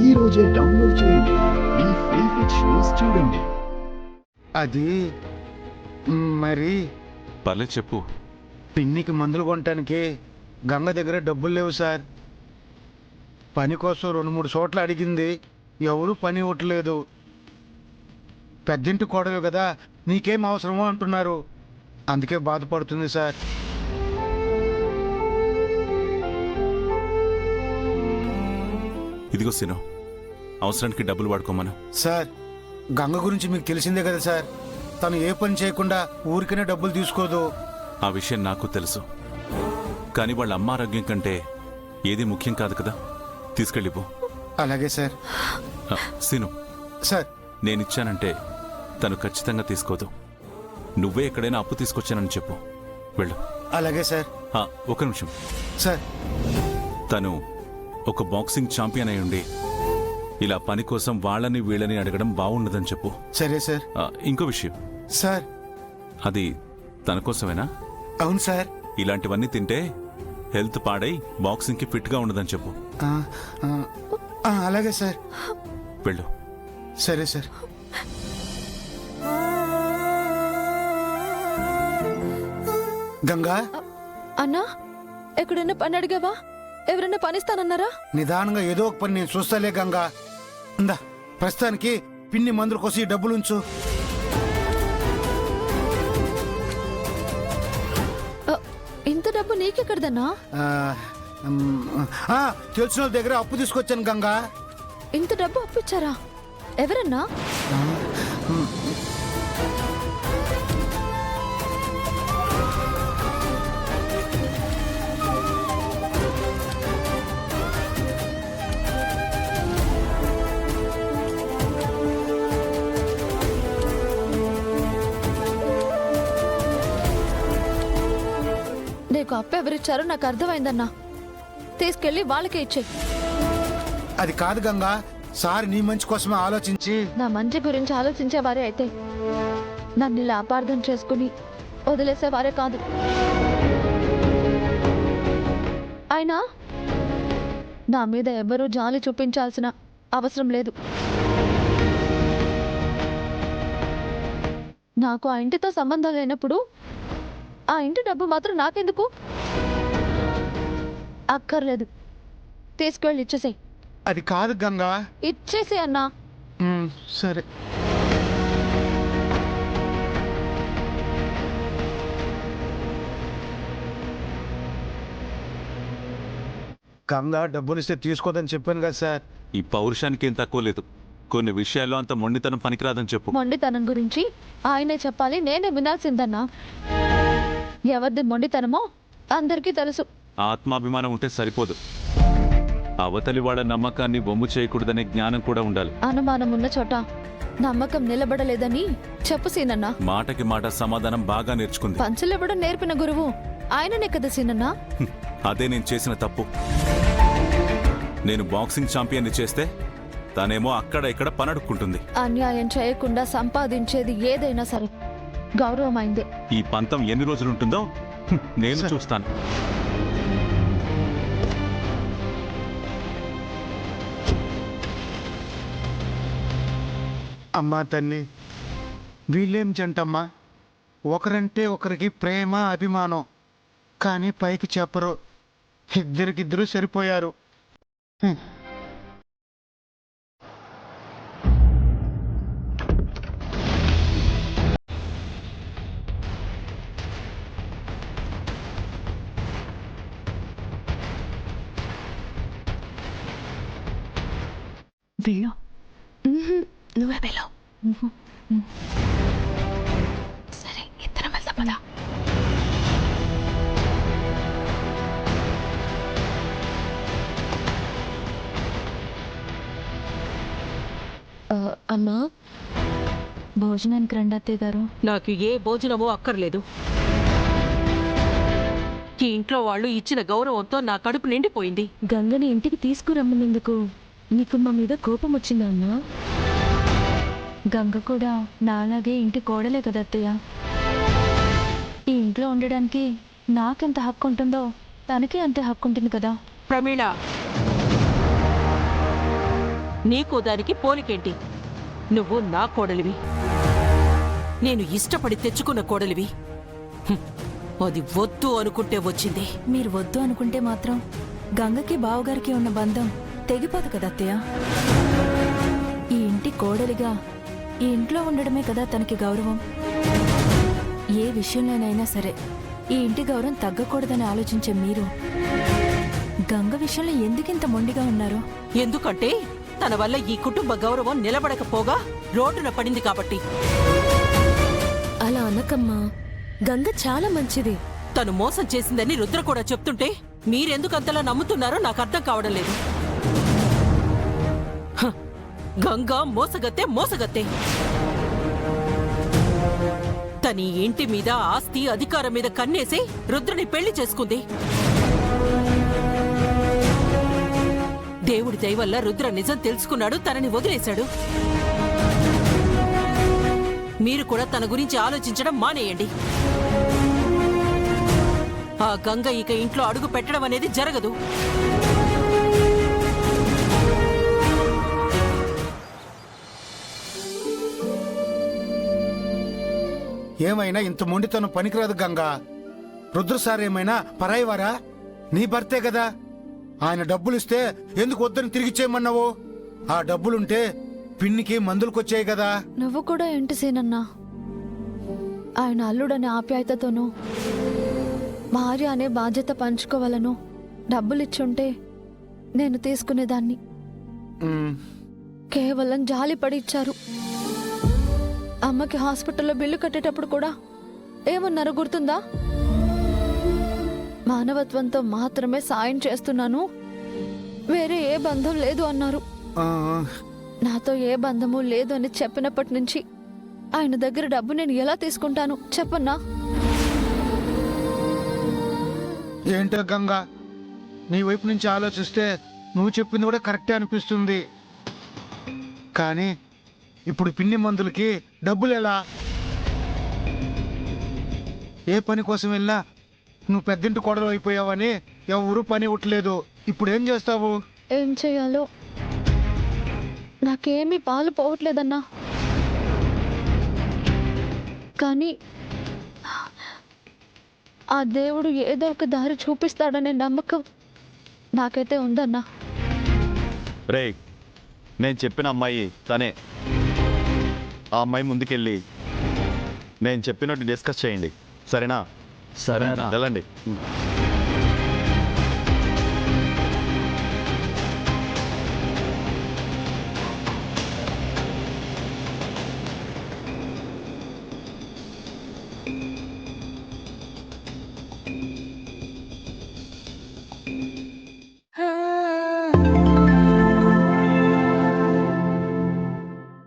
ఈ రోజే డౌన్లోడ్ చేయండి. మీ ఫేవరెట్ షోస్ చూడండి. అది మరి పర్లేదు చెప్పు. పిన్నికి మందులు కొనటానికి గంగ దగ్గర డబ్బులు లేవు సార్. పని కోసం 2-3 చోట్ల అడిగింది, ఎవరు పని ఇవ్వట్లేదు. పెద్దింటి కోడలు కదా, నీకేం అవసరమో అంటున్నారు. అందుకే బాధపడుతుంది సార్. ఇదిగో సీను, అవసరానికి డబ్బులు వాడుకోమను. సార్, గంగ గురించి మీకు తెలిసిందే కదా సార్. తను ఏ పని చేయకుండా ఊరికనే డబ్బులు తీసుకోదు. ఆ విషయం నాకు తెలుసు, కానీ వాళ్ళ అమ్మ ఆరోగ్యం కంటే ఏది ముఖ్యం కాదు కదా. తీసుకెళ్ళిపో. అలాగే సార్. సీను, సార్, నేనిచ్చానంటే తను ఖచ్చితంగా తీసుకోదు. నువ్వే ఎక్కడైనా అప్పు తీసుకొచ్చానని చెప్పు. వెళ్ళు. అలాగే సార్. ఒక నిమిషం సార్, తను ఒక బాక్సింగ్ ఛాంపియన్ అయి ఉండి ఇలా పని కోసం వాళ్ళని వీళ్ళని అడగడం బాగుండదని చెప్పు. సరే సార్. ఇంకో విషయం సార్. అది తన కోసమేనా? అవును సార్. ఇలాంటివన్నీ తింటే హెల్త్ పాడై బాక్సింగ్ కి ఫిట్ గా ఉండదని చెప్పు. అలాగే సార్. వెళ్ళు. సరే సార్. గంగా, అన్నా, ఎక్కడైనా పని అడిగావా? ఎవరైనా పనిస్తానన్నారా? నిదానంగా ఏదో ఒక పని నేను చూస్తాలే గంగా. ఇందా, ప్రస్తుతానికి పిన్ని మందుల కోసం ఈ డబ్బులు ఉంచు. ఇంత డబ్బు నీకెక్కడదన్నా? తెలిసిన వాళ్ళ దగ్గర అప్పు తీసుకొచ్చాను గంగా. ఇంత డబ్బు అప్పిచ్చారా? ఎవరన్నా? నీకు అప్పు ఎవరిచ్చారో నాకు అర్థమైందన్నా. తీసుకెళ్లి వాళ్ళకే ఇచ్చేయి. అది కాదు గంగా, సార్ నీ మంచి కోసమే ఆలోచించి. నా మంచి గురించి ఆలోచించేవారే అయితే నన్ను ఇలా అపార్థం చేసుకుని వదిలేసేవారే కాదు. అయినా నా మీద ఎవరూ జాలి చూపించాల్సిన అవసరం లేదు. నాకు ఆ ఇంటితో సంబంధం లేనప్పుడు ఆ ఇంటి డబ్బు మాత్రం నాకెందుకు? అక్కర్లేదు, తీసుకెళ్ళి ఇచ్చేసేయి. అది కాదు గంగా. ఇచ్చేసే అన్నా. సరే. గంగా డబ్బులిస్తే తీసుకోదని చెప్పాను కదా సార్. ఈ పౌరుషానికి ఏం తక్కువ లేదు. కొన్ని విషయాల్లో అంత మొండితనం పనికిరాదని చెప్పు. మొండితనం గురించి ఆయనే చెప్పాలి, నేనే వినాల్సిందన్నా. ఎవరిది మొండితనమో అందరికీ తెలుసు. ఆత్మాభిమానం ఉంటే సరిపోదు, అవతలి వాళ్ళ నమ్మకాన్ని బొమ్ము చేయకూడదనే జ్ఞానం కూడా ఉండాలి. అనుమానం ఉన్న చోట నమ్మకం నిలబడలేదని చెప్పు సీనన్నా. మాటకి మాట సమాధానం బాగా నేర్చుకుంది. పంచులివ్వడం నేర్పిన గురువు ఆయననే కదా సీనన్నా. అదే నేను చేసిన తప్పు. నేను బాక్సింగ్ ఛాంపియన్ని చేస్తే తనేమో అక్కడ ఇక్కడ పనడుక్కుంటుంది. అన్యాయం చేయకుండా సంపాదించేది ఏదైనా సరే గౌరవమైందే. ఈ పంతం ఎన్ని రోజులుంటుందో నేను చూస్తాను. అమ్మా తల్లి, వీళ్ళేం జంటమ్మా. ఒకరంటే ఒకరికి ప్రేమ అభిమానం, కానీ పైకి చెప్పరు. ఇద్దరికిద్దరు సరిపోయారు. వెళ్ళు. నువ్వే వెళ్ళు. సరే, ఇద్దరం వెళ్దాం పదా. అమ్మా, భోజనానికి రండి అత్తయ్య గారు. నాకు ఏ భోజనమో అక్కర్లేదు. ఈ ఇంట్లో వాళ్ళు ఇచ్చిన గౌరవంతో నా కడుపు నిండిపోయింది. గంగని ఇంటికి తీసుకురమ్మనందుకు నీకు మా మీద కోపం వచ్చిందా అన్నా? గంగ కూడా నాలాగే ఇంటి కోడలే కదా అత్తయ్య. ఈ ఇంట్లో ఉండడానికి నాకెంత హక్కు ఉంటుందో తనకే అంతే హక్కు ఉంటుంది కదా. ప్రమీళ, నీకు దానికి పోలికేంటి? నువ్వు నా కోడలివి, నేను ఇష్టపడి తెచ్చుకున్న కోడలివి. హ్మ్. అది వద్దు అనుకుంటే వచ్చింది. మీరు వద్దు అనుకుంటే మాత్రం గంగకి బావగారికి ఉన్న బంధం తెగిపోదు కదా అత్తయ్య. ఈ ఇంటి కోడలిగా ఈ ఇంట్లో ఉండడమే కదా తనకి గౌరవం. ఏ విషయంలోనైనా సరే ఈ ఇంటి గౌరవం తగ్గకూడదని ఆలోచించే మీరు గంగ విషయంలో ఎందుకింత మొండిగా ఉన్నారు? ఎందుకంటే తన వల్ల ఈ కుటుంబ గౌరవం నిలబడకపోగా రోడ్డున పడింది కాబట్టి. అలా అనకమ్మా, గంగ చాలా మంచిది. తను మోసం చేసిందని రుద్ర కూడా చెప్తుంటే మీరెందుకు అంతలా నమ్ముతున్నారో నాకు అర్థం కావడం లేదు. హ, గంగా మోసగత్తే. తని ఇంటి మీద ఆస్తి అధికారం మీద కన్నేసి రుద్రని పెళ్లి చేసుకుంది. దేవుడి దయ వల్ల రుద్ర నిజం తెలుసుకున్నాడు, తనని వదిలేశాడు. మీరు కూడా తన గురించి ఆలోచించడం మానేయండి. ఆ గంగ ఇక ఇంట్లో అడుగు పెట్టడం అనేది జరగదు. ఏమైనా ఇంత మొండితనం పనికిరాదు గంగా. రుద్ర సార్ ఏమైనా పరాయివారా? నీ భర్తే కదా. ఆయన డబ్బులిస్తే ఎందుకు వద్దని తిరిగిచ్చేయమన్నావు? ఆ డబ్బులుంటే పిన్నికి మందులకొచ్చాయి కదా. నువ్వు కూడా ఏంటి సీనన్నా? ఆయన అల్లుడనే ఆప్యాయతతోనూ భార్య అనే బాధ్యత పంచుకోవాలను డబ్బులిచ్చుంటే నేను తీసుకునేదాన్ని. కేవలం జాలిపడి ఇచ్చారు. అమ్మకి హాస్పిటల్లో బిల్లు కట్టేటప్పుడు కూడా ఏమన్నారో గుర్తుందా? మానవత్వంతో మాత్రమే సాయం చేస్తున్నాను, వేరే ఏ బంధం లేదు అన్నారు. నాతో ఏ బంధము లేదు అని చెప్పినప్పటి నుంచి ఆయన దగ్గర డబ్బు నేను ఎలా తీసుకుంటాను చెప్పన్నా? ఏంటో గంగా, నీ వైపు నుంచి ఆలోచిస్తే నువ్వు చెప్పింది కూడా కరెక్టే అనిపిస్తుంది. కానీ ఇప్పుడు పిన్ని మందులకి డబ్బులు ఎలా? ఏ పని కోసం వెళ్ళినా నువ్వు పెద్దింటి కోడలు అయిపోయావని ఎవరు పని ఉట్టలేదు. ఇప్పుడు ఏం చేస్తావు? ఏం చేయాలో నాకేమీ పాలు పోవట్లేదన్నా. కానీ ఆ దేవుడు ఏదో ఒక దారి చూపిస్తాడనే నమ్మకం నాకైతే ఉందన్నా. రేయ్, నేను చెప్పిన అమ్మాయి తనే. ఆ అమ్మాయి ముందుకెళ్ళి నేను చెప్పినట్టు డిస్కస్ చేయండి, సరేనా? సరేనా, వెళ్ళండి.